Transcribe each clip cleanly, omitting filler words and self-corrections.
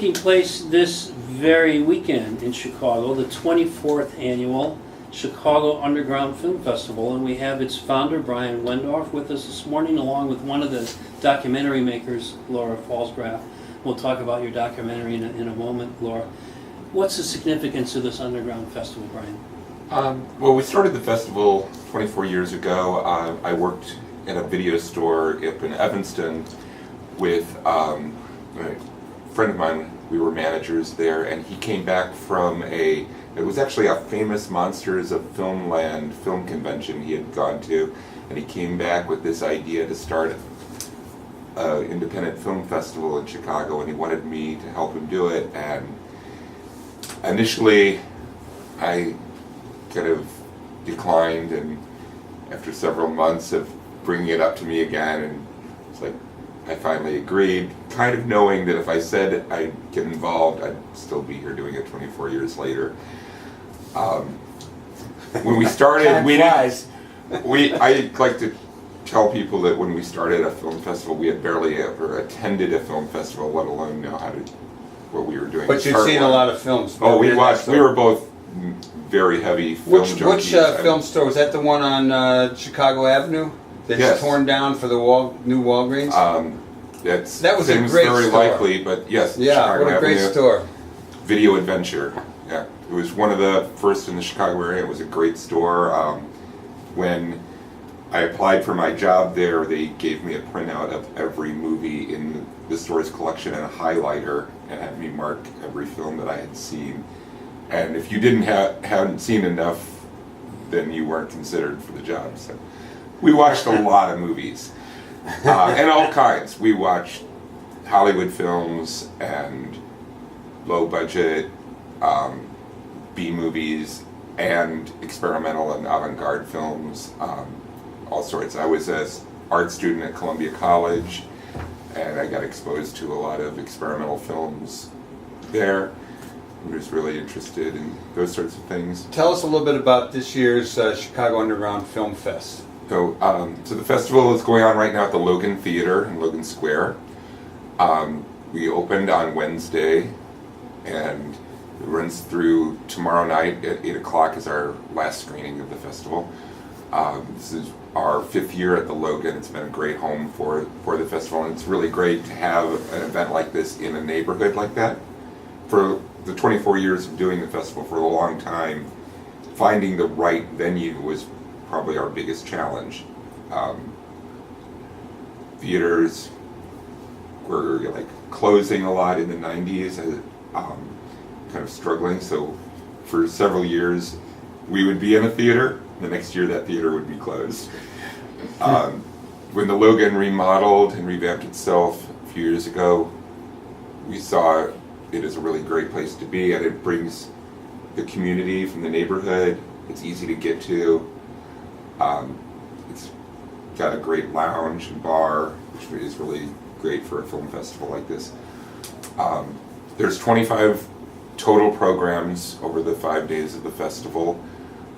taking place this very weekend in Chicago, the 24th annual Chicago Underground Film Festival, and we have its founder, Bryan Wendorf, with us this morning, along with one of the documentary makers, Laura Fallsgraff. We'll talk about your documentary in a moment, Laura. What's the significance of this Underground Festival, Bryan? Well, we started the festival 24 years ago. I worked at a video store up in Evanston with a friend of mine. We were managers there, and he came back from it was actually a famous Monsters of Filmland film convention he had gone to, and he came back with this idea to start an independent film festival in Chicago, and he wanted me to help him do it. And initially, I kind of declined, and after several months of bringing it up to me again, and it's like I finally agreed, kind of knowing that if I said I'd get involved, I'd still be here doing it 24 years later. When we started, I like to tell people that when we started a film festival, we had barely ever attended a film festival, let alone know what we were doing. But you've seen a lot of films. Oh, we watched. We were both very heavy film junkies. Which film store was that? The one on Chicago Avenue that's torn down for the new Walgreens. That was a great very store. Likely, but yes. Yeah, Chicago what a great Avenue, store. Video Adventure. Yeah, it was one of the first in the Chicago area. It was a great store. When I applied for my job there, they gave me a printout of every movie in the store's collection and a highlighter, and had me mark every film that I had seen. And if you hadn't seen enough, then you weren't considered for the job. So we watched a lot of movies, and all kinds. We watched Hollywood films and low budget B movies and experimental and avant-garde films, all sorts. I was an art student at Columbia College, and I got exposed to a lot of experimental films there. I was really interested in those sorts of things. Tell us a little bit about this year's Chicago Underground Film Fest. So the festival is going on right now at the Logan Theater in Logan Square. We opened on Wednesday, and it runs through tomorrow night at 8 o'clock is our last screening of the festival. This is our 5th year at the Logan. It's been a great home for the festival, and it's really great to have an event like this in a neighborhood like that. For the 24 years of doing the festival, for a long time, finding the right venue was probably our biggest challenge. Theaters were like closing a lot in the 90s, kind of struggling, so for several years we would be in a theater, the next year that theater would be closed. When the Logan remodeled and revamped itself a few years ago, we saw it as a really great place to be, and it brings the community from the neighborhood. It's easy to get to. It's got a great lounge and bar, which is really great for a film festival like this. There's 25 total programs over the 5 days of the festival.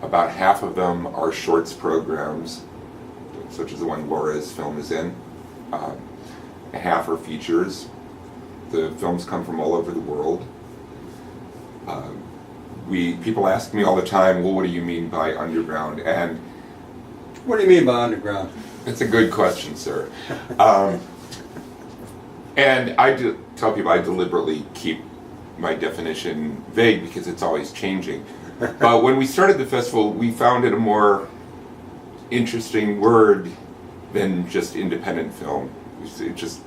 About half of them are shorts programs, such as the one Laura's film is in. Half are features. The films come from all over the world. People ask me all the time, well, what do you mean by underground? And what do you mean by underground? It's a good question, sir. And I tell people I deliberately keep my definition vague because it's always changing. But when we started the festival, we found it a more interesting word than just independent film. It just,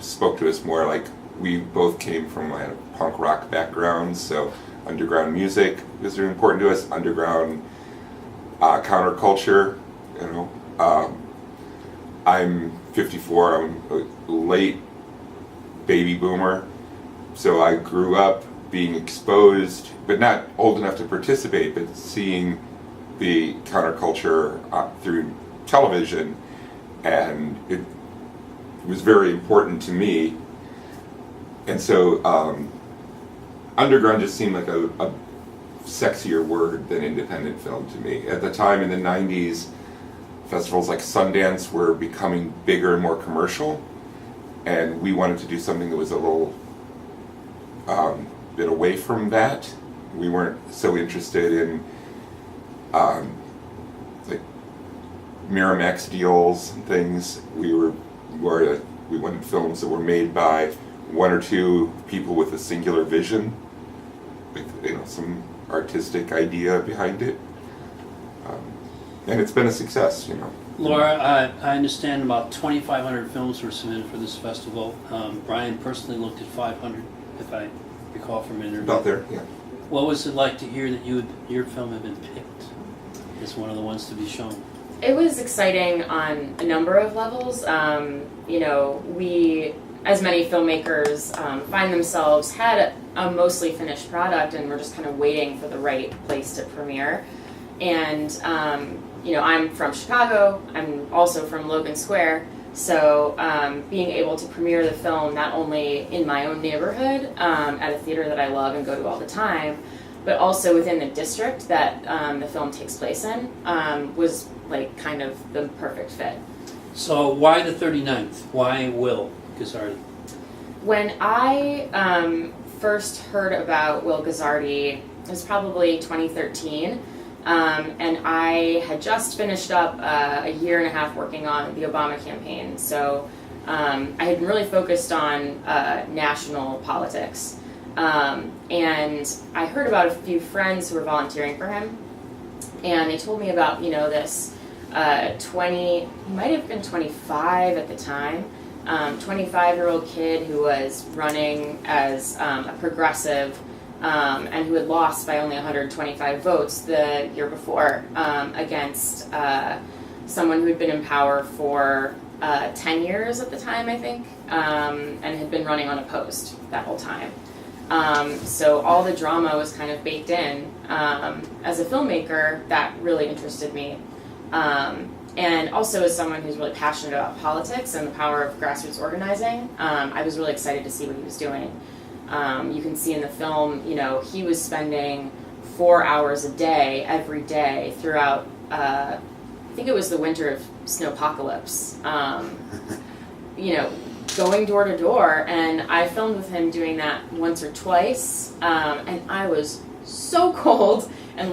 spoke to us more. Like, we both came from a punk rock backgrounds, so underground music was very important to us. Underground counterculture, I'm 54. I'm a late baby boomer, so I grew up being exposed, but not old enough to participate, but seeing the counterculture through television, and it was very important to me. And so underground just seemed like a sexier word than independent film to me. At the time in the 90s, festivals like Sundance were becoming bigger and more commercial, and we wanted to do something that was a little been away from that. We weren't so interested in like Miramax deals and things. We wanted films that were made by one or two people with a singular vision, with some artistic idea behind it, and it's been a success. Laura, I understand about 2,500 films were submitted for this festival. Bryan personally looked at 500, if I recall from an interview. About there, yeah. What was it like to hear that your film had been picked as one of the ones to be shown? It was exciting on a number of levels. We, as many filmmakers, find themselves had a mostly finished product, and we're just kind of waiting for the right place to premiere. And I'm from Chicago. I'm also from Logan Square. So being able to premiere the film not only in my own neighborhood at a theater that I love and go to all the time, but also within the district that the film takes place in was like kind of the perfect fit. So why the 39th? Why Will Guzzardi? When I first heard about Will Guzzardi, it was probably 2013. And I had just finished up a year and a half working on the Obama campaign. So I had been really focused on national politics. And I heard about a few friends who were volunteering for him. And they told me about, this he might have been 25 at the time, 25-year-old kid who was running as a progressive and who had lost by only 125 votes the year before against someone who had been in power for 10 years at the time, I think, and had been running unopposed that whole time. So all the drama was kind of baked in. As a filmmaker, that really interested me. And also as someone who's really passionate about politics and the power of grassroots organizing, I was really excited to see what he was doing. You can see in the film, he was spending 4 hours a day, every day, throughout, I think it was the winter of Snowpocalypse, going door to door. And I filmed with him doing that once or twice, and I was so cold and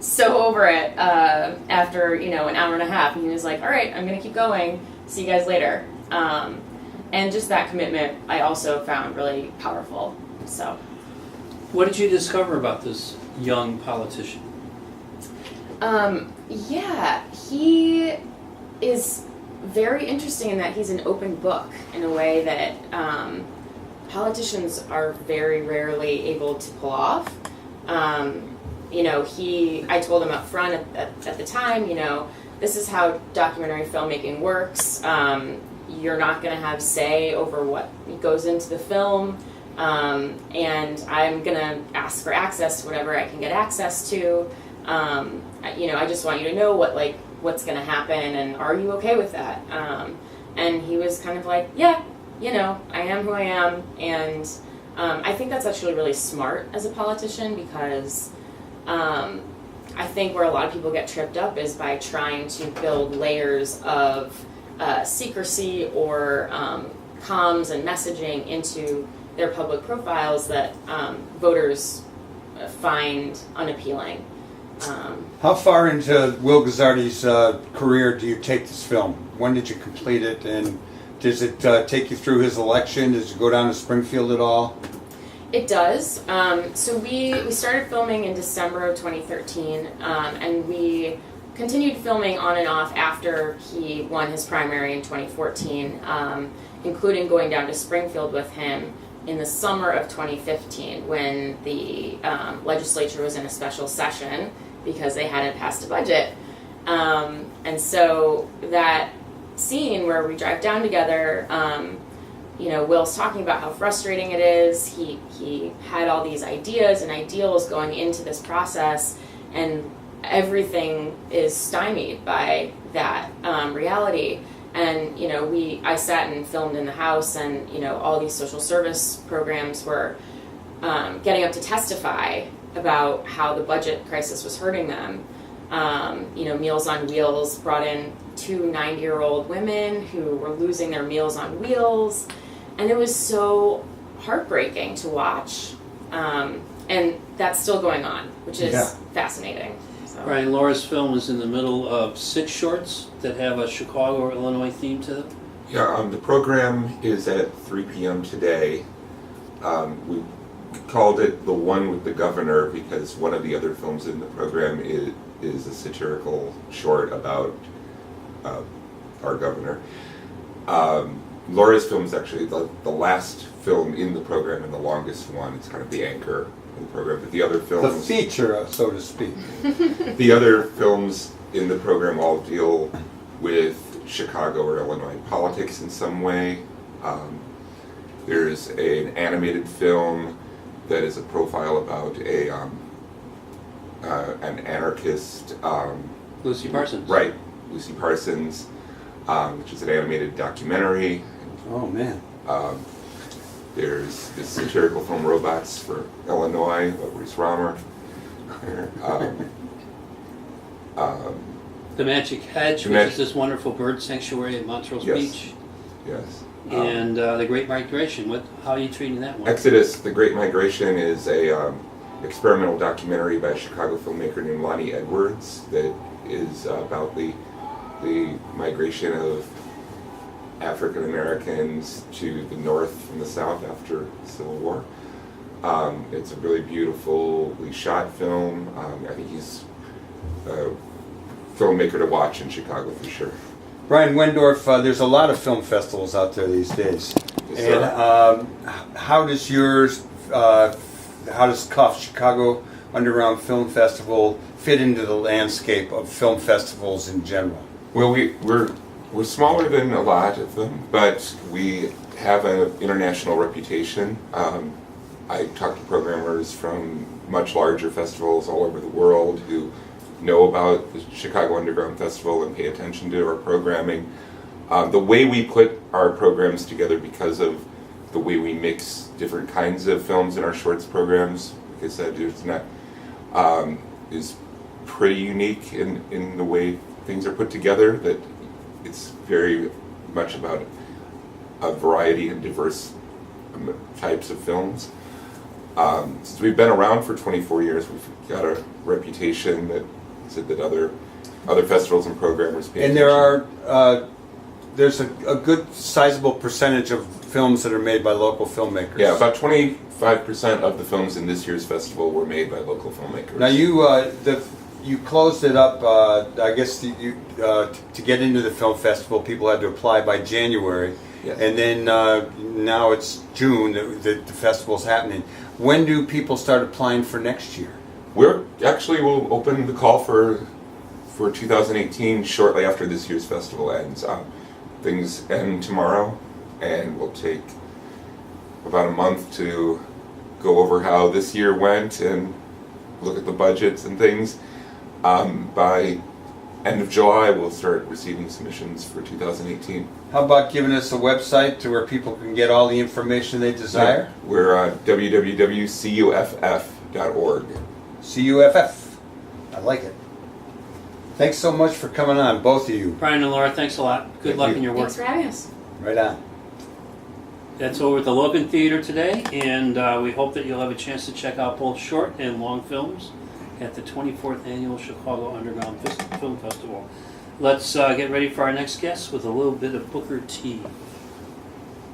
so over it after, an hour and a half. And he was like, all right, I'm going to keep going. See you guys later. And just that commitment I also found really powerful. So, What did you discover about this young politician? He is very interesting in that he's an open book in a way that politicians are very rarely able to pull off. I told him up front at the time, this is how documentary filmmaking works. You're not going to have say over what goes into the film, and I'm going to ask for access to whatever I can get access to. I just want you to know what's going to happen, and are you okay with that? And he was kind of like, yeah, I am who I am, and I think that's actually really smart as a politician, because I think where a lot of people get tripped up is by trying to build layers of secrecy or comms and messaging into their public profiles that voters find unappealing. How far into Will Guzzardi's career do you take this film? When did you complete it, and does it take you through his election? Does it go down to Springfield at all? It does. So we started filming in December of 2013, and we continued filming on and off after he won his primary in 2014, including going down to Springfield with him in the summer of 2015 when the legislature was in a special session because they hadn't passed a budget. And so that scene where we drive down together, Will's talking about how frustrating it is. He had all these ideas and ideals going into this process, and everything is stymied by that reality. And I sat and filmed in the house, and all these social service programs were getting up to testify about how the budget crisis was hurting them. Meals on Wheels brought in 2 90-year-old women who were losing their Meals on Wheels, and it was so heartbreaking to watch. And that's still going on, which is fascinating. So. Bryan and Laura's film is in the middle of 6 shorts that have a Chicago or Illinois theme to them. Yeah, the program is at 3 p.m. today. We called it The One with the Governor because one of the other films in the program is a satirical short about our governor. Laura's film is actually the last film in the program and the longest one. It's kind of the anchor of the program. But the other films... The feature, so to speak. The other films in the program all deal with Chicago or Illinois politics in some way. There's an animated film that is a profile about an anarchist... Lucy Parsons. Right, Lucy Parsons, which is an animated documentary. Oh, man. There's this satirical film, Robots for Illinois, by Bruce Romer. The Magic Hedge, which is this wonderful bird sanctuary at Montrose Beach. Yes. And The Great Migration. How are you treating that one? Exodus, The Great Migration is a experimental documentary by a Chicago filmmaker named Lonnie Edwards that is about the migration of African Americans to the north from the south after the Civil War. It's a really beautifully shot film. I think he's a filmmaker to watch in Chicago for sure. Bryan Wendorf, there's a lot of film festivals out there these days. Yes, And how does yours, how does CUF, Chicago Underground Film Festival, fit into the landscape of film festivals in general? Well, we're smaller than a lot of them, but we have an international reputation. I talk to programmers from much larger festivals all over the world who know about the Chicago Underground Festival and pay attention to our programming. The way we put our programs together, because of the way we mix different kinds of films in our shorts programs, like I said, it's not, is pretty unique in the way things are put together, that it's very much about a variety and diverse types of films. Since we've been around for 24 years, we've got a reputation that other festivals and programmers pay And attention. there's a good sizable percentage of films that are made by local filmmakers. Yeah, about 25% of the films in this year's festival were made by local filmmakers. Now you closed it up. I guess to get into the film festival, people had to apply by January, Yes. and then now it's June. The festival's happening. When do people start applying for next year? We'll open the call for 2018 shortly after this year's festival ends. Things end tomorrow, and we'll take about a month to go over how this year went and look at the budgets and things. By end of July, we'll start receiving submissions for 2018. How about giving us a website to where people can get all the information they desire? Yeah, we're www.cuff.org. CUFF. I like it. Thanks so much for coming on, both of you. Bryan and Laura, thanks a lot. Good Thank luck you. in your work. Thanks for having us. Right on. That's over at the Logan Theater today, and we hope that you'll have a chance to check out both short and long films at the 24th Annual Chicago Underground Film Festival. Let's get ready for our next guest with a little bit of Booker T.